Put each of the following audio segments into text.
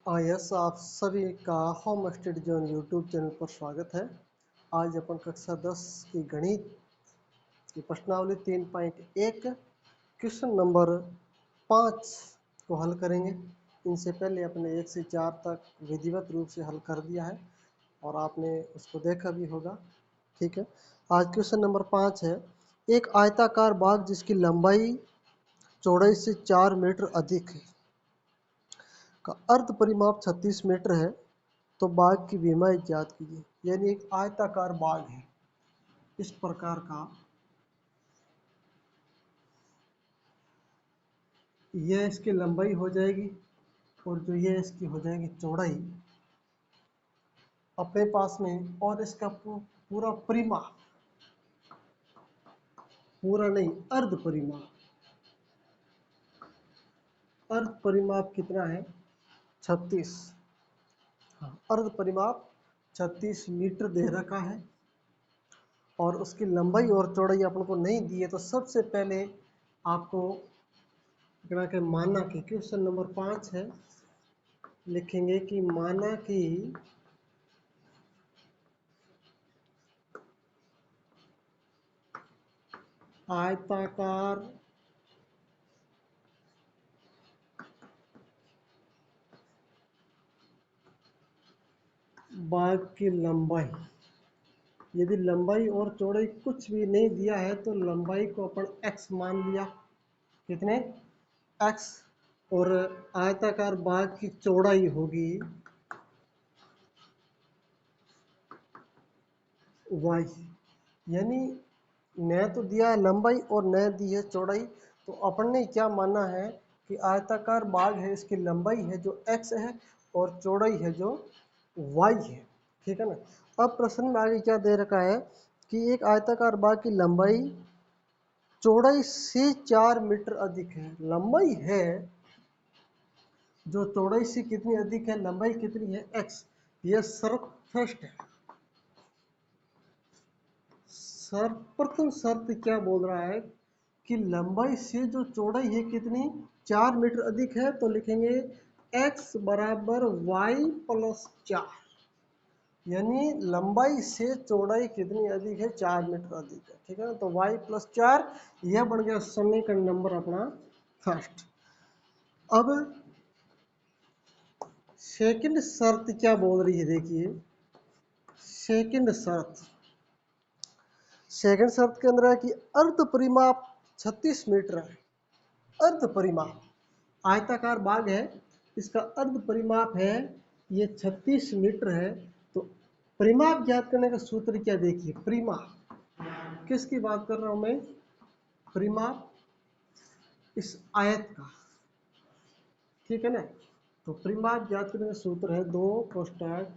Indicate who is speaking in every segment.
Speaker 1: Yes, आप सभी का home study zone YouTube channel पर स्वागत है। आज अपन कक्षा 10 की गणित की प्रश्नावली 3.1 क्वेश्चन नंबर 5 को हल करेंगे। इनसे पहले अपने 1 से 4 तक विधिवत रूप से हल कर दिया है और आपने उसको देखा भी होगा। ठीक है, आज क्वेश्चन नंबर 5 है। एक आयताकार बाग जिसकी लंबाई चौड़ाई से 4 मीटर अधिक है का अर्ध परिमाप 36 मीटर है, तो बाग की विमाई ज्ञात कीजिए। यानी एक आयताकार बाग है इस प्रकार का, यह इसकी लंबाई हो जाएगी और जो यह इसकी हो जाएगी चौड़ाई अपने पास में, और इसका पूरा परिमाप, पूरा नहीं अर्ध परिमाप, अर्ध परिमाप कितना है 36। हाँ, अर्ध परिमाप 36 मीटर दे रखा है और उसकी लंबाई और चौड़ाई अपन को नहीं दी है। तो सबसे पहले आपको के माना कि क्वेश्चन नंबर 5 है, लिखेंगे कि माना कि आयताकार बाग की लंबाई, यदि लंबाई और चौड़ाई कुछ भी नहीं दिया है तो लंबाई को अपन x मान लिया, कितने x, और आयताकार बाग की चौड़ाई होगी y। यानी न तो दिया है लंबाई और न दी है चौड़ाई, तो अपन ने क्या माना है कि आयताकार बाग है, इसकी लंबाई है जो x है और चौड़ाई है जो y है। ठीक है ना। अब प्रश्न में आगे क्या दे रखा है कि एक आयताकार बाग की लंबाई चौड़ाई से 4 मीटर अधिक है। लंबाई है जो चौड़ाई से कितनी अधिक है, लंबाई कितनी है x। यह शर्त फर्स्ट है। सर्वप्रथम शर्त क्या बोल रहा है कि लंबाई से जो चौड़ाई है कितनी 4 मीटर अधिक है, तो लिखेंगे x बराबर y प्लस 4। यानी लंबाई से चौड़ाई कितनी अधिक है 4 मीटर अधिक है। ठीक है ना, तो y प्लस 4 यह बन गया समीकरण नंबर अपना फर्स्ट। अब सेकंड शर्त क्या बोल रही है, देखिए सेकंड शर्त, सेकंड शर्त के अंदर है कि अर्ध परिमाप 36 मीटर है। अर्ध परिमाप, आयताकार बाग है, इसका अर्ध परिमाप है ये 36 मीटर है। तो परिमाप ज्ञात करने का सूत्र क्या, देखिए परिमाप किसकी बात कर रहा हूं मैं, परिमाप इस आयत का। ठीक है ना, तो परिमाप ज्ञात करने का सूत्र है 2 कोष्ठक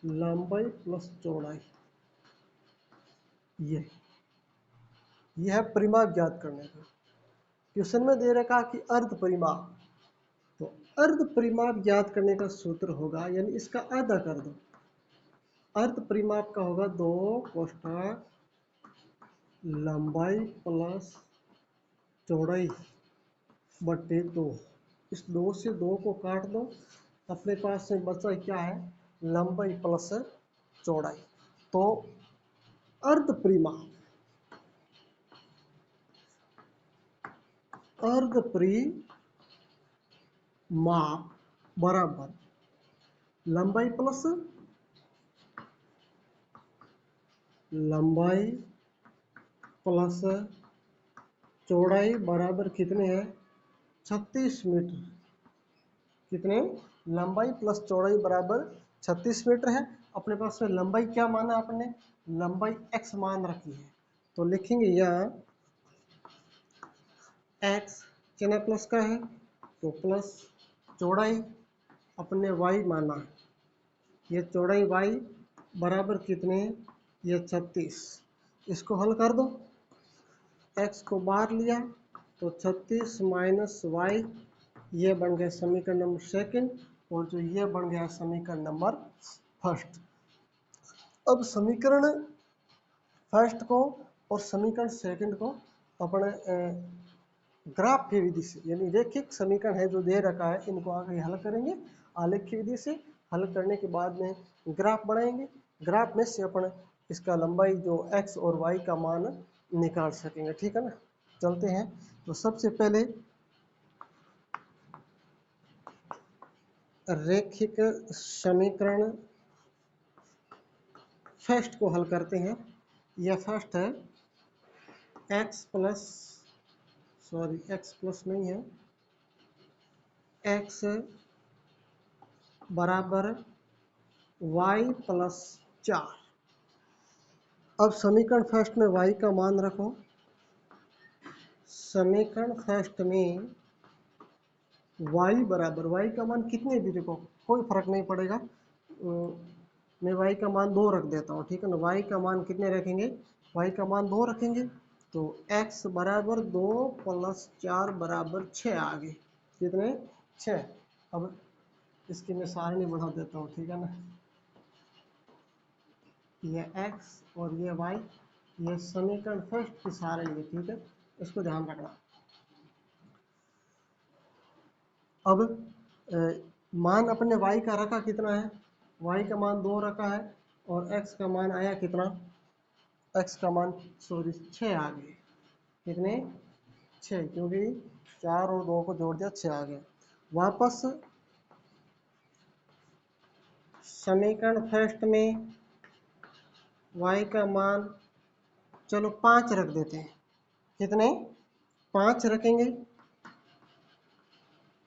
Speaker 1: लंबाई प्लस चौड़ाई। यह है परिमाप ज्ञात करने का। क्वेश्चन में दे रखा कि अर्ध परिमाप, तो अर्ध परिमाप ज्ञात करने का सूत्र होगा, यानी इसका आधा कर दो, अर्ध परिमाप का होगा 2 कोष्ठक लंबाई प्लस चौड़ाई बटे 2। इस 2 से 2 को काट दो, अपने पास में बचा क्या है, लंबाई प्लस चौड़ाई। तो अर्ध परिमाप, अर्ध परिमाप बराबर लंबाई प्लस लंबाई प्लस चौड़ाई बराबर कितने हैं 36 मीटर। कितने, लंबाई प्लस चौड़ाई बराबर 36 मीटर है। अपने पास में लंबाई क्या माना आपने, लंबाई x मान रखी है, तो लिखेंगे यहाँ x कितना प्लस का है, तो प्लस चौड़ाई अपने y माना, ये चौड़ाई y बराबर कितने, ये 36। इसको हल कर दो, x को बाहर लिया तो 36 माइनस y, ये बन गया समीकरण नंबर सेकंड, और जो ये बन गया समीकरण नंबर फर्स्ट। अब समीकरण फर्स्ट को और समीकरण सेकंड को अपने ग्राफ की विधि से, यानी रेखिक समीकरण है जो दे रखा है, इनको आगे हल करेंगे आलेखीय विधि से हल करने के बाद में ग्राफ बनाएंगे, ग्राफ में से अपन इसका लंबाई जो x और y का मान निकाल सकेंगे। ठीक है ना, चलते हैं। तो सबसे पहले रैखिक समीकरण फर्स्ट को हल करते हैं। यह फर्स्ट है x प्लस नहीं है, x बराबर y प्लस 4। अब समीकरण फर्स्ट में y का मान रखो। समीकरण फर्स्ट में y बराबर, y का मान कितने भी रखो कोई फर्क नहीं पड़ेगा, मैं y का मान 2 रख देता हूँ। ठीक है ना, y का मान कितने रखेंगे, y का मान 2 रखेंगे। तो x बराबर 2 प्लस 4 बराबर 6 आ गए। कितने, 6। अब इसकी मैं सारणी बढ़ा देता हूँ। ठीक है ना, ये x और ये y, ये समीकरण फर्स्ट की सारणी है। ठीक है, इसको ध्यान रखना। अब मान अपने y का रखा कितना है, y का मान 2 रखा है और x का मान आया कितना, x का मान 6 आ गए। कितने, 6, क्योंकि 4 और 2 को जोड़ दिया 6 आ गए। वापस समीकरण फर्स्ट में y का मान चलो 5 रख देते हैं। कितने, 5 रखेंगे।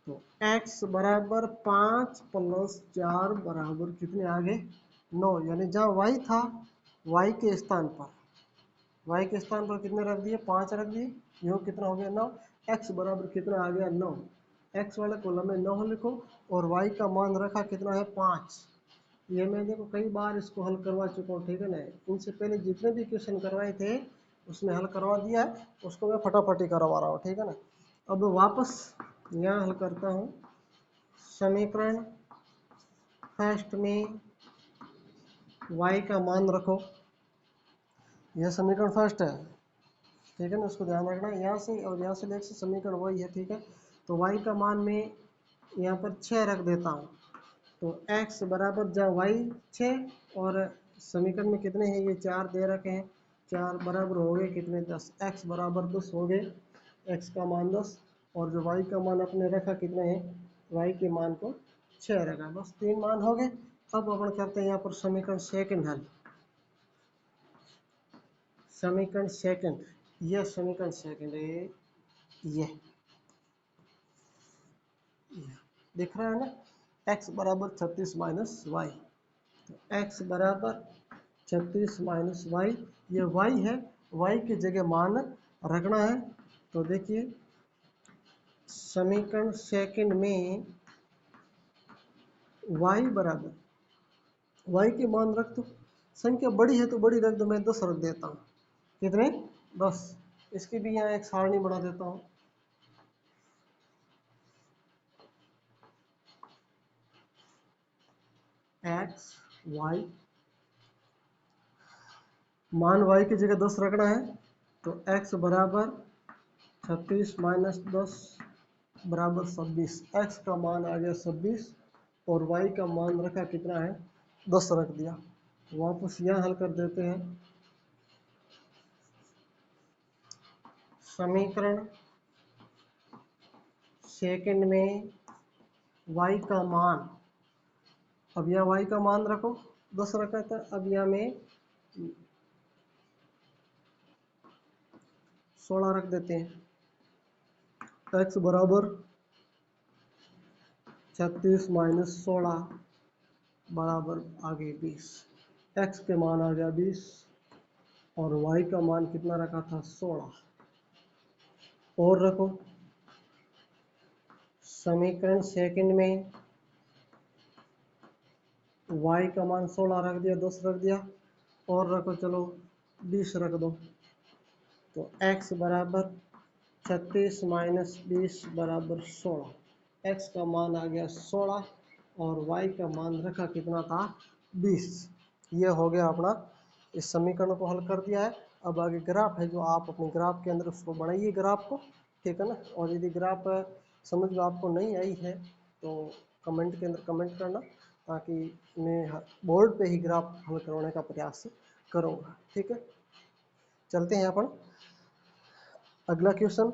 Speaker 1: तो x बराबर 5 प्लस 4 बराबर कितने आ गए, 9। यानी जहाँ y था, y के स्थान पर कितने रख दिए, 5 रख दिए। यो कितना हो गया, 9। x बराबर कितना आ गया, 9। x वाले कॉलम में 9 लिखो और y का मान रखा कितना है, 5। ये मैं देखो कई बार इसको हल करवा चुका हूँ। ठीक है ना, इनसे पहले जितने भी क्वेश्चन करवाए थे उसमें हल करवा दिया है, उसको मैं फटाफटी करवा रहा हूँ। ठीक है ना, अब वापस यहाँ हल करता हूँ। समीकरण फर्स्ट में y का मान रखो, यह समीकरण फर्स्ट है। ठीक है ना, उसको ध्यान रखना। यहाँ से और यहाँ से लेकर समीकरण वही है। ठीक है, तो y का मान में यहाँ पर 6 रख देता हूँ। तो x बराबर जहाँ y 6 और समीकरण में कितने हैं, ये 4 दे रखे हैं, 4 बराबर हो गए कितने, 10। x बराबर 10 हो गए, x का मान 10। और जो y का मान अपने रखा कितने है, y के मान को 6 रखा। बस 3 मान हो गए। अब अपन करते हैं यहाँ पर समीकरण सेकंड हल। समीकरण सेकंड, यह समीकरण सेकंड है, ये दिख रहा है ना, x बराबर 36 माइनस वाई। तो x बराबर 36 माइनस वाई, ये y है, y की जगह मान रखना है। तो देखिए समीकरण सेकंड में y बराबर, y के मान रख दो। संख्या बड़ी है तो बड़ी रख दो, मैं 10 रख देता हूँ। कितने, 10। इसकी भी यहाँ एक सारणी बना देता हूँ। x y, मान y की जगह 10 रखना है। तो x बराबर 36 माइनस 10 बराबर 26। x का मान आ गया 26 और y का मान रखा कितना है, 10 रख दिया। वापस यहाँ हल कर देते हैं। समीकरण सेकंड में y का मान, अब यहाँ y का मान रखो, 10 रखा था। अब यहाँ में 16 रख देते हैं। x बराबर 36 माइनस 16 बराबर आ गए 20। x के मान आ गया 20 और y का मान कितना रखा था, 16। और रखो समीकरण सेकंड में y का मान 16 रख दिया, 10 रख दिया। और रखो, चलो 20 रख दो। तो x बराबर 36 माइनस 20 बराबर 16। x का मान आ गया 16 और y का मान रखा कितना था, 20। ये हो गया अपना, इस समीकरण को हल कर दिया है। अब आगे ग्राफ है, जो आप अपने ग्राफ के अंदर उसको बढ़ाइए ग्राफ को। ठीक है ना, और यदि ग्राफ समझ में आपको नहीं आई है तो कमेंट के अंदर कमेंट करना, ताकि मैं बोर्ड पे ही ग्राफ हल करवाने का प्रयास करूँगा। ठीक है, चलते हैं अपन अगला क्वेश्चन,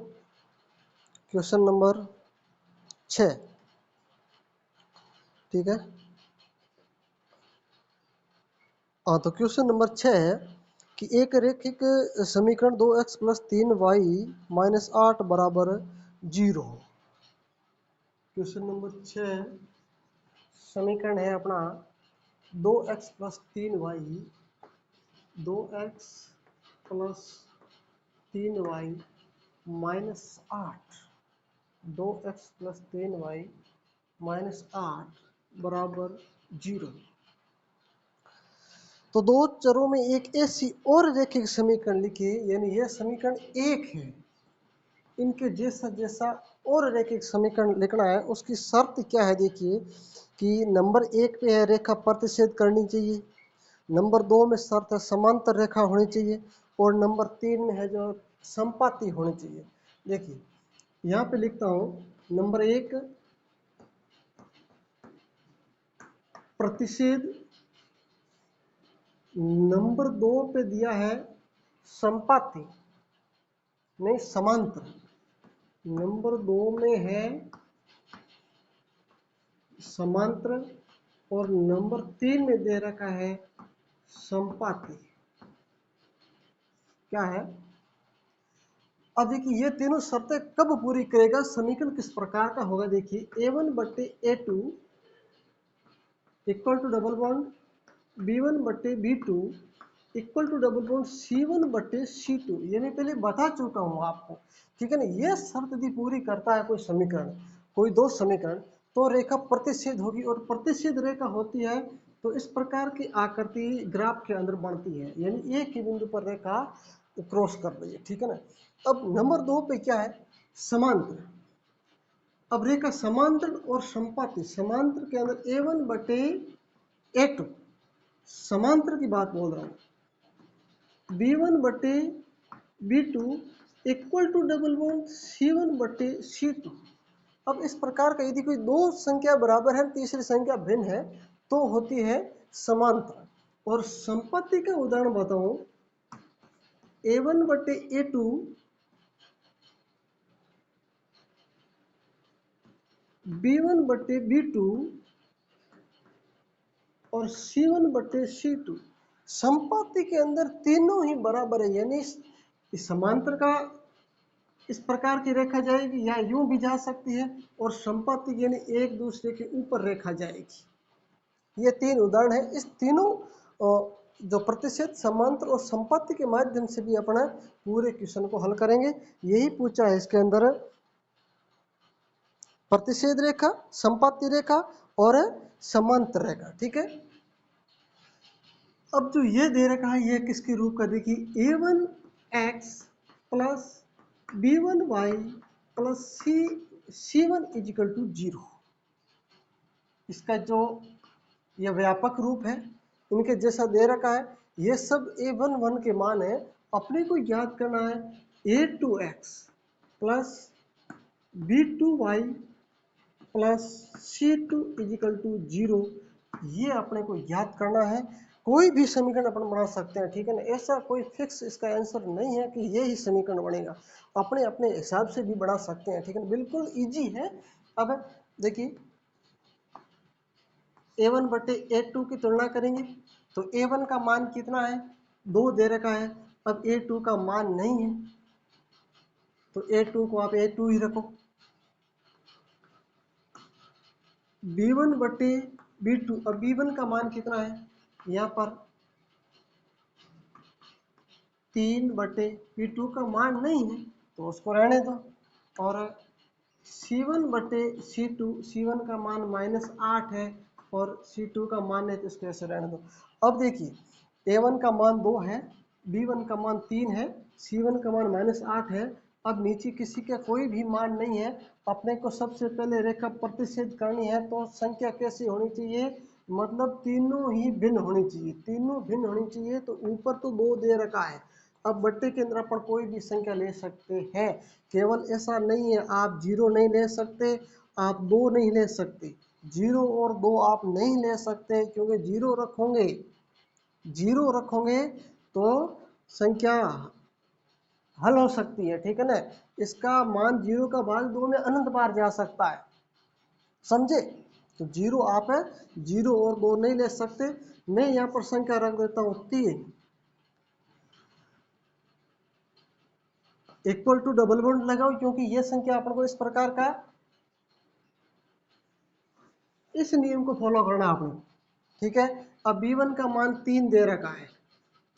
Speaker 1: क्वेश्चन नंबर 6। ठीक है, हाँ, तो क्वेश्चन नंबर 6 है कि एक रैखिक समीकरण 2x + 3y - 8 बराबर 0। क्वेश्चन नंबर 6 समीकरण है अपना 2x + 3y, 2x + 3y - 8, 2x + 3y - 8 बराबर 0। तो दो चरों में एक ऐसी और रैखिक समीकरण लिखिए, यानी यह समीकरण एक है, इनके जैसा जैसा और रैखिक समीकरण लिखना है। उसकी शर्त क्या है, देखिए कि नंबर 1 पे है रेखा प्रतिच्छेद करनी चाहिए, नंबर 2 में शर्त है समांतर रेखा होनी चाहिए, और नंबर 3 में है जो संपाती होनी चाहिए। देखिए यहाँ पे लिखता हूँ, नंबर 1 प्रतिच्छेद, नंबर 2 पे दिया है संपाती नहीं समांतर, नंबर 2 में है समांतर, और नंबर 3 में दे रखा है संपाती। क्या है, अब देखिए ये तीनों शर्तें कब पूरी करेगा, समीकरण किस प्रकार का होगा। देखिए A1/A2 equal to double bond B1/B2 equal to double bond C1/C2। ये मैं पहले बता चुका हूँ आपको, ठीक है ना। ये शर्त यदि पूरी करता है कोई समीकरण, कोई दो समीकरण, तो रेखा प्रतिच्छेद होगी, और प्रतिच्छेद रेखा होती है तो इस प्रकार की आकृति ग्राफ के अंदर बनती है, यानी एक ही बिंदु पर रेखा क्रॉस कर रही है। ठीक है ना। अब नंबर 2 पे क्या है, समांतर। अब रेखा समांतर और संपाती, समांतर के अंदर A1/A2 समांतर की बात बोल रहा हूँ, B1/B2 equal to double bond C1/C2। अब इस प्रकार का यदि कोई दो संख्या बराबर है, तीसरी संख्या भिन्न है, तो होती है समांतर। और संपत्ति का उदाहरण बताऊं, A1/A2 B1/B2 और C1/C2, संपत्ति के अंदर तीनों ही बराबर है, यानी इस समांतर का इस प्रकार की रेखा जाएगी, या यूं भी जा सकती है, और संपत्ति यानी एक दूसरे के ऊपर रेखा जाएगी। ये तीन उदाहरण है। इस तीनों जो प्रतिशत समांतर और संपत्ति के माध्यम से भी अपना पूरे क्वेश्चन को हल करेंगे। यही पूछा है इसके अंदर, प्रतिच्छेद रेखा, संपत्ति रेखा और समांतर रेखा। ठीक है, अब जो ये दे रखा है, ये किसके रूप का, देखिए A1x plus B1y plus C1 is equal to 0। इसका जो यह व्यापक रूप है, इनके जैसा दे रखा है, ये सब A11 के मान है। अपने को याद करना है A2x plus B2y plus C2 is equal to 0, ये अपने को याद करना है। कोई भी समीकरण अपन बना सकते हैं, ठीक है ना। ऐसा कोई फिक्स इसका आंसर नहीं है कि ये ही समीकरण बनेगा, अपने अपने हिसाब से भी बना सकते हैं, ठीक है ना, बिल्कुल इजी है। अब देखिए A1/A2 की तुलना करेंगे, तो A1 का मान कितना है, 2 दे रखा है। अब A2 का मान नहीं है, तो A2 को आप A2 ही रखो। B1/B2, अब B1 का मान कितना है, यहाँ पर 3/B2 का मान नहीं है, तो उसको रहने दो। और C1/C2, C1 का मान -8 है, और C2 का मान नहीं, तो इसको ऐसे रहने दो। अब देखिए A1 का मान 2 है, B1 का मान 3 है, C1 का मान -8 है। अब नीचे किसी का कोई भी मान नहीं है, अपने को सबसे पहले रेखा प्रतिच्छेद करनी है, तो संख्या कैसी होनी चाहिए, मतलब तीनों ही भिन्न होनी चाहिए, तीनों भिन्न होनी चाहिए। तो ऊपर तो 2 दे रखा है, अब बट्टे के अंदर अपन कोई भी संख्या ले सकते हैं। केवल ऐसा नहीं है आप 0 नहीं ले सकते, आप 2 नहीं ले सकते, 0 और 2 आप नहीं ले सकते, क्योंकि जीरो रखोगे तो संख्या हल हो सकती है, ठीक है ना। इसका मान 0 का भाग 2 में अनंत बार जा सकता है, समझे। तो जीरो आप 0 और 2 नहीं ले सकते। मैं यहाँ पर संख्या रख देता हूँ 3 इक्वल टू डबल बॉन्ड लगाओ, क्योंकि ये संख्या अपन को इस प्रकार का इस नियम को फॉलो करना आपने, ठीक है। अब b1 का मान 3 दे रखा है,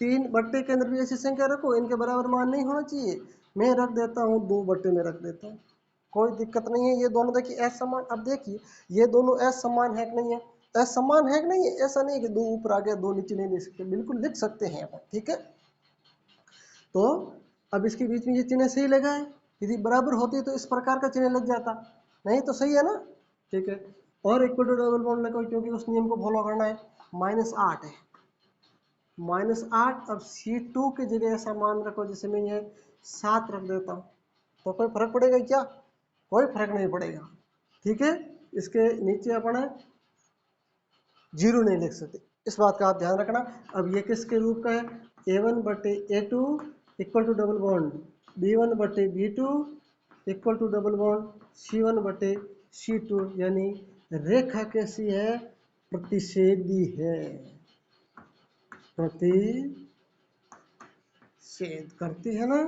Speaker 1: 3 बट्टे के अंदर भी ऐसी संख्या रखो, इनके बराबर मान नहीं होना चाहिए। मैं रख देता हूँ 2 बट्टे में रख देता हूँ, कोई दिक्कत नहीं है। ये दोनों देखिए असमान, अब देखिए ये दोनों असमान है कि नहीं है, असमान है कि नहीं है। ऐसा नहीं है कि 2 ऊपर आ गया 2 नीचे नहीं लिख सकते, बिल्कुल लिख सकते हैं अपन, ठीक है। तो अब इसके बीच में ये चिन्ह सही लगा है, यदि बराबर होती तो इस प्रकार का चिन्ह लग जाता, नहीं तो सही है ना, ठीक है। और इक्वल टू डबल बॉन्ड लगाओ, क्योंकि उस नियम को फॉलो करना है। -8 है, -8। अब C2 की जगह ऐसा मान रखो जैसे मैं ये 7 रख देता हूँ, तो कोई फर्क पड़ेगा क्या? कोई फर्क नहीं पड़ेगा, ठीक है। इसके नीचे अपन 0 नहीं लिख सकते, इस बात का आप ध्यान रखना। अब ये किसके रूप का है? A1/A2 equal to double bond B1/B2 equal to double bond C1/C2, यानी रेखा कैसी है? प्रतिच्छेदी है, प्रतिच्छेद करती है ना,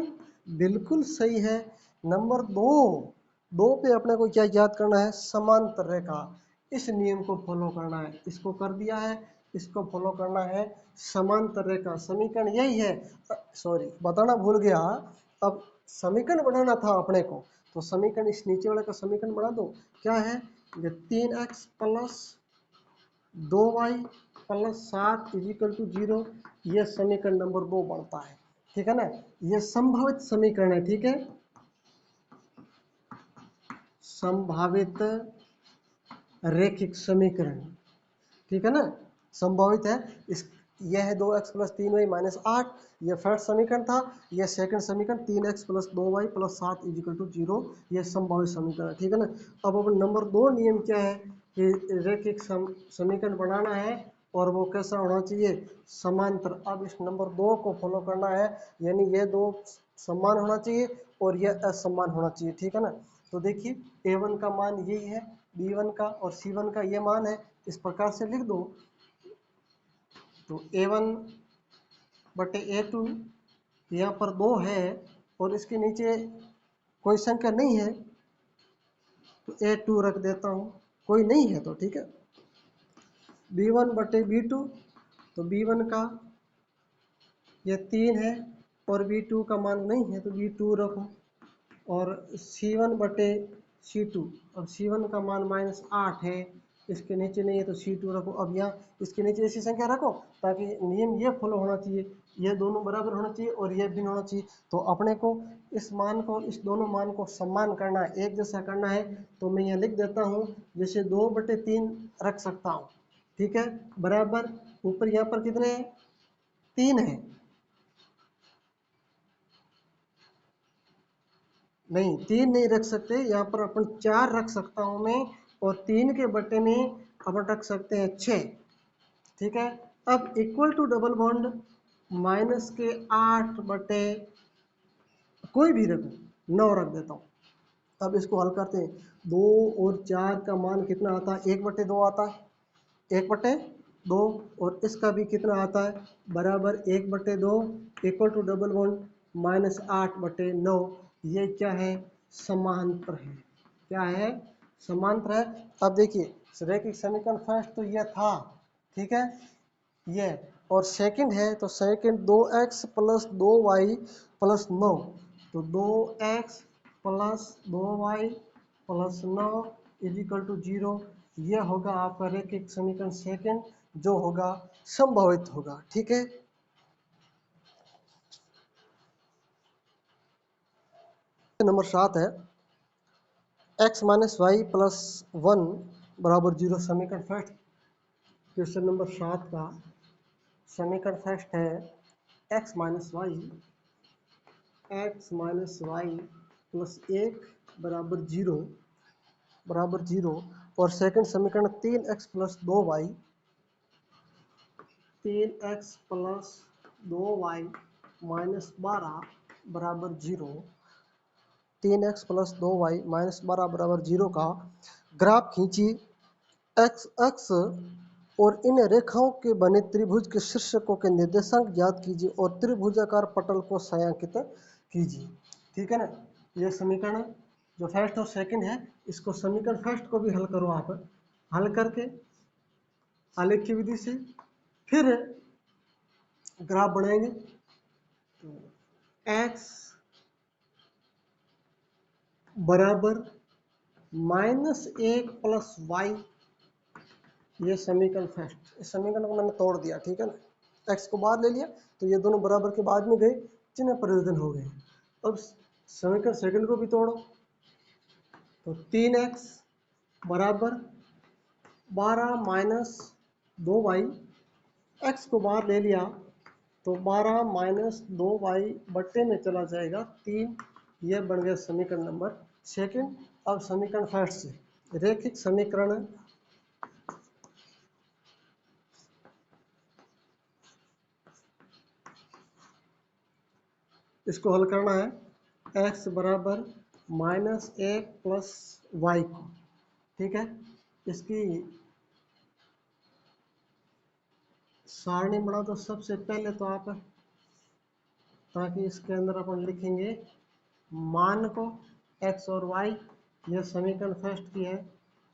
Speaker 1: बिल्कुल सही है। नंबर 2 पे अपने को क्या याद करना है? समांतर रेखा, इस नियम को फॉलो करना है। इसको कर दिया है, इसको फॉलो करना है, समांतर रेखा। समीकरण यही है, सॉरी बताना भूल गया। अब समीकरण बनाना था अपने को, तो समीकरण इस नीचे वाले का समीकरण बना दो। क्या है? ये 3x plus 2y plus 7 is equal to 0, ये समीकरण नंबर 2 बनता है, ठीक है ना। ये संभावित समीकरण है, ठीक है, संभावित रैखिक समीकरण, ठीक है ना, संभावित है। इस यह है 2x प्लस 3y माइनस 8, यह फर्स्ट समीकरण था। यह सेकंड समीकरण 3x plus 2y plus 7 is equal to 0, यह संभावित समीकरण है, ठीक है ना। अब नंबर 2 नियम क्या है कि रैखिक समीकरण बनाना है, और वो कैसा होना चाहिए? समांतर। अब इस नंबर 2 को फॉलो करना है, यानी ये 2 समान होना चाहिए और यह असमान होना चाहिए, ठीक है ना। तो देखिए A1 का मान यही है, B1 का और C1 का ये मान है, इस प्रकार से लिख दो। तो A1/A2 यहाँ पर 2 है और इसके नीचे कोई संख्या नहीं है, तो A2 रख देता हूँ, कोई नहीं है तो ठीक है। B1/B2, तो B1 का ये 3 है और B2 का मान नहीं है, तो B2 रखो। और C1/C2, अब C1 का मान -8 है, इसके नीचे नहीं है तो C2 रखो। अब यहाँ इसके नीचे ऐसी संख्या रखो ताकि नियम ये फॉलो होना चाहिए, ये दोनों बराबर होना चाहिए और ये भिन्न होना चाहिए। तो अपने को इस मान को, इस दोनों मान को समान करना है, एक जैसा करना है। तो मैं यहाँ लिख देता हूँ, जैसे 2/3 रख सकता हूँ, ठीक है, बराबर। ऊपर यहाँ पर कितने हैं? 3 है, नहीं 3 नहीं रख सकते, यहाँ पर अपन 4 रख सकता हूँ मैं, और 3 के बट्टे में अपन रख सकते हैं 6, ठीक है। अब equal to double bond minus के 8 बटे कोई भी रखो, 9 रख देता हूँ। अब इसको हल करते हैं। 2 और 4 का मान कितना आता है? 1/2 आता है, 1/2। और इसका भी कितना आता है? बराबर 1/2 इक्वल टू डबल बॉन्ड -8/9। ये क्या है? समांतर है। क्या है? समांतर है। अब देखिए रैखिक समीकरण फर्स्ट तो ये था, ठीक है, ये, और सेकंड है तो second 2x plus 2y plus 9, तो 2x plus 2y plus 9 is equal to 0। यह होगा आपका रैखिक समीकरण सेकंड, जो होगा संभावित होगा, ठीक है। नंबर 7 है x माइनस वाई प्लस 1 बराबर 0, समीकरण फर्स्ट। क्वेश्चन नंबर 7 का समीकरण फर्स्ट है x माइनस वाई प्लस 1 बराबर 0, और सेकंड समीकरण 3x प्लस 2y माइनस 12 बराबर 0, 3x प्लस 2y माइनस 12 बराबर 0 का ग्राफ खींचिए। x अक्ष और इन रेखाओं के बने त्रिभुज के शीर्षकों के निर्देशांक ज्ञात कीजिए और त्रिभुजाकार पटल को छायांकित कीजिए। ठीक है ना, ये समीकरण जो फर्स्ट और सेकंड है, इसको समीकरण फर्स्ट को भी हल करो आप। हल करके आलेख्य विधि से फिर ग्राफ बनाएंगे। तो x बराबर -1 प्लस y, ये समीकरण फर्स्ट। इस समीकरण को मैंने तोड़ दिया, ठीक है ना, x को बाहर ले लिया तो ये दोनों बराबर के बाद में गए, चिन्ह परिवर्तन हो गए। अब समीकरण सेकंड को भी तोड़ो, तो 3x बराबर 12 माइनस 2y, x को बाहर ले लिया तो 12 माइनस 2y बट्टे में चला जाएगा 3, यह बन गया समीकरण नंबर सेकंड। अब समीकरण फर्स्ट से रैखिक समीकरण इसको हल करना है। x बराबर -1 प्लस y को, ठीक है, इसकी सारणी बना दो सबसे पहले तो आप, ताकि इसके अंदर अपन लिखेंगे मान को x और y, यह समीकरण फर्स्ट की है,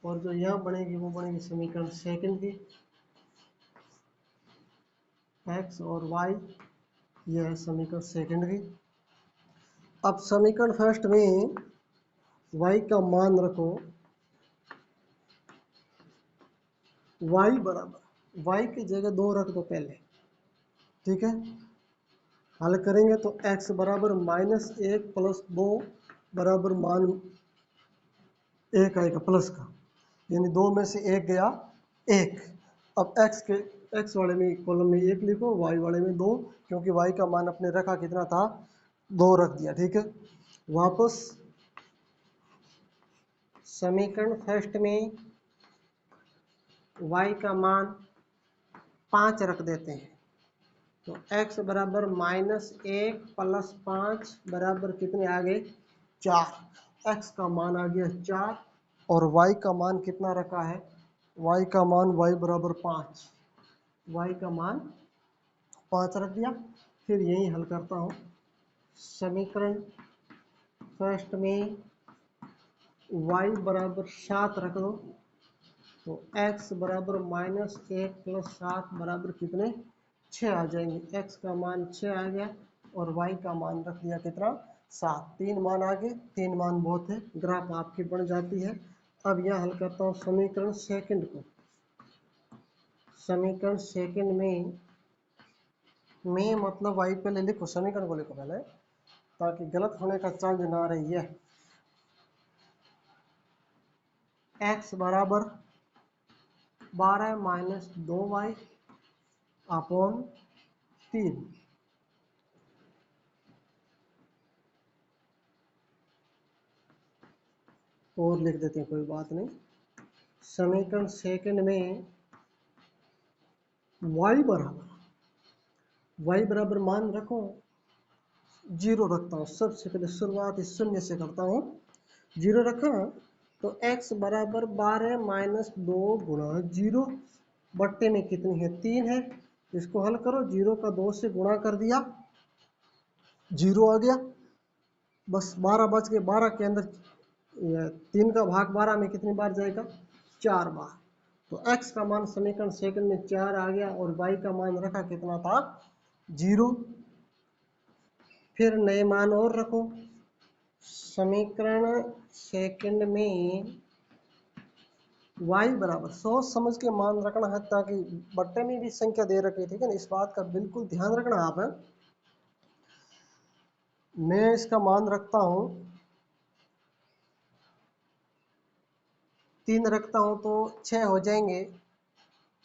Speaker 1: और जो यहाँ बनेगी वो बनेगी समीकरण सेकंड की। x और y, यह है समीकरण सेकंड की। अब समीकरण फर्स्ट में y का मान रखो, y बराबर, y की जगह 2 रख दो पहले, ठीक है। हल करेंगे तो x बराबर -1 प्लस 2 बराबर मान 1 आएगा प्लस का, यानी 2 में से 1 गया 1। अब x वाले में कॉलम में 1 लिखो, y वाले में 2, क्योंकि y का मान अपने रखा कितना था, 2 रख दिया, ठीक है। वापस समीकरण फर्स्ट में y का मान 5 रख देते हैं, तो x बराबर -1 प्लस 5 बराबर कितने आ गए, 4। x का मान आ गया 4, और y का मान कितना रखा है, y का मान y बराबर 5, y का मान 5 रख दिया। फिर यही हल करता हूँ। समीकरण फर्स्ट में y बराबर 7 रख दो, तो x बराबर -1 प्लस 7 बराबर कितने, 6 आ जाएंगे। x का मान 6 आ गया और y का मान रख दिया कितना, 7। 3 मान आ गए, 3 मान बहुत है, ग्राफ आपकी बन जाती है। अब यह हल करता हूँ समीकरण सेकंड को। समीकरण सेकंड में मतलब y पहले लिखो, समीकरण को लिखो पहले, ताकि गलत होने का चांस ना रही है। x बराबर 12 माइनस 2y अपॉन 3, और लिख देते हैं, कोई बात नहीं। समीकरण सेकंड में y बराबर मान रखो, 0 रखता हूँ। सबसे पहले शुरुआत इस शून्य से करता हूँ, 0 रखा तो x बराबर 12 माइनस 2 गुणा 0 बट्टे में कितनी है, 3 है। इसको हल करो, 0 का 2 से गुणा कर दिया, 0 आ गया। बस 12 बच गए, 12 के अंदर 3 का भाग 12 में कितनी बार जाएगा, 4 बार। तो x का मान समीकरण सेकंड में 4 आ गया, और y का मान रखा कितना था, 0। फिर नए मान और रखो। समीकरण सेकंड में y बराबर, सोच समझ के मान रखना है, ताकि बट्टे में भी संख्या दे रखी है, ठीक है ना, इस बात का बिल्कुल ध्यान रखना आप है। मैं इसका मान रखता हूं 3 रखता हूं तो 6 हो जाएंगे,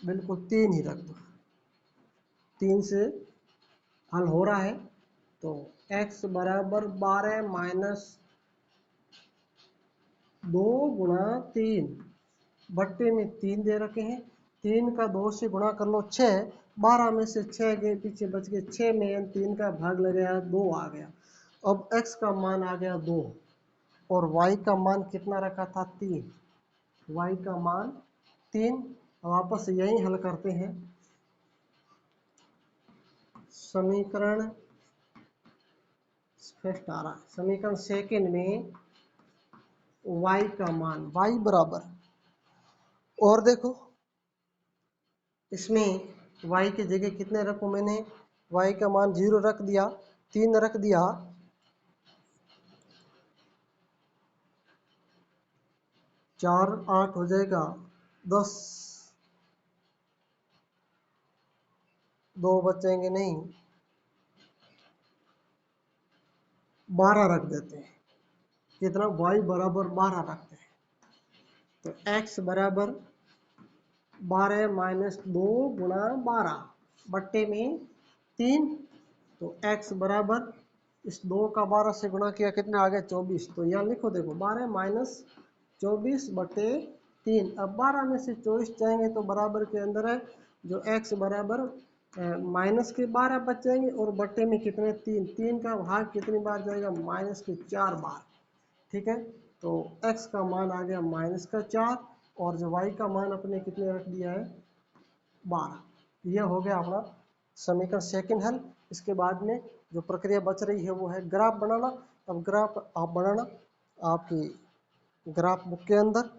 Speaker 1: बिल्कुल 3 ही रख दो, 3 से हल हो रहा है। तो x बराबर 12 माइनस 2 गुणा 3 बट्टे में 3 दे रखे हैं, 3 का 2 से गुणा कर लो 6, 12 में से 6 के पीछे बच गए 6 में 3 का भाग लगाया 2 आ गया। अब x का मान आ गया 2 और y का मान कितना रखा था 3, y का मान 3। वापस यही हल करते हैं। समीकरण फर्स्ट आ रहा है, समीकरण सेकंड में y का मान y बराबर, और देखो इसमें y की जगह कितने रखूं, मैंने y का मान 0 रख दिया, 3 रख दिया, 4 8 हो जाएगा 10, 2 बचेंगे नहीं, 12 रख देते हैं। कितना, y बराबर 12 रखते हैं। तो x बराबर 12 माइनस 2 गुणा 12 बट्टे में 3। तो x बराबर इस 2 का 12 से गुणा किया कितना आ गया 24। तो यहाँ लिखो, देखो 12 माइनस 24 बटे 3। अब 12 में से 24 जाएंगे तो बराबर के अंदर है, जो x बराबर माइनस के 12 बच जाएंगे और बट्टे में कितने 3, 3 का भाग कितनी बार जाएगा माइनस के 4 बार। ठीक है, तो x का मान आ गया माइनस का 4 और जो y का मान अपने कितने रख दिया है 12। यह हो गया अपना समीकरण सेकंड हल। इसके बाद में जो प्रक्रिया बच रही है वो है ग्राफ बनाना। अब ग्राफ आप बनाना आपकी ग्राफ बुक के अंदर,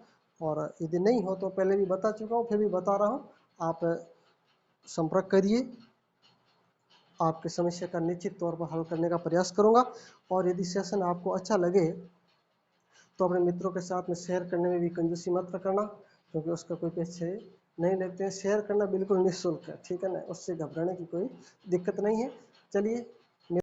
Speaker 1: और यदि नहीं हो तो पहले भी बता चुका हूँ, फिर भी बता रहा हूँ, आप संपर्क करिए। आपकी समस्या का निश्चित तौर पर हल करने का प्रयास करूँगा। और यदि सेशन आपको अच्छा लगे तो अपने मित्रों के साथ में शेयर करने में भी कंजूसी मत करना, क्योंकि उसका कोई पैसे नहीं लगते हैं। शेयर करना बिल्कुल निःशुल्क है, ठीक है ना, उससे घबराने की कोई दिक्कत नहीं है। चलिए